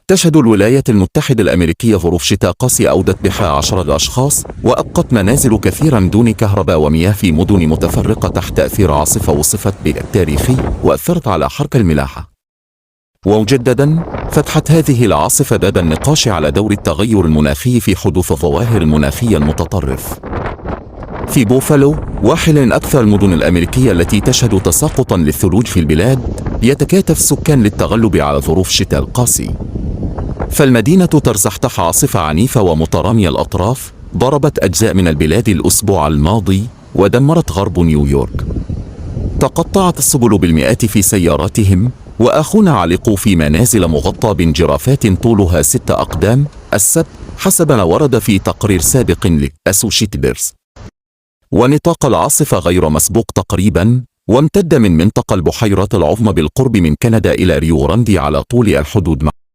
تشهد الولايات المتحدة الأمريكية ظروف شتاء قاسية أودت بها 10 أشخاص وأبقت منازل كثيرا دون كهرباء ومياه في مدن متفرقة تحت تأثير عاصفة وصفت بالتاريخي وأثرت على حركة الملاحة. ومجددا فتحت هذه العاصفة باب النقاش على دور التغير المناخي في حدوث الظواهر المناخية المتطرف. في بوفالو، واحد من أكثر المدن الأمريكية التي تشهد تساقطا للثلوج في البلاد، يتكاتف السكان للتغلب على ظروف الشتاء القاسي. فالمدينة ترزح تحت عاصفة عنيفة ومترامية الأطراف ضربت أجزاء من البلاد الأسبوع الماضي ودمرت غرب نيويورك. تقطعت السبل بالمئات في سياراتهم، وآخون علقوا في منازل مغطى بانجرافات طولها 6 أقدام السبت حسب ما ورد في تقرير سابق لأسوشيتد بريس. ونطاق العاصفة غير مسبوق تقريبا، وامتد من منطقة البحيرات العظمى بالقرب من كندا إلى ريو غراندي على طول الحدود مع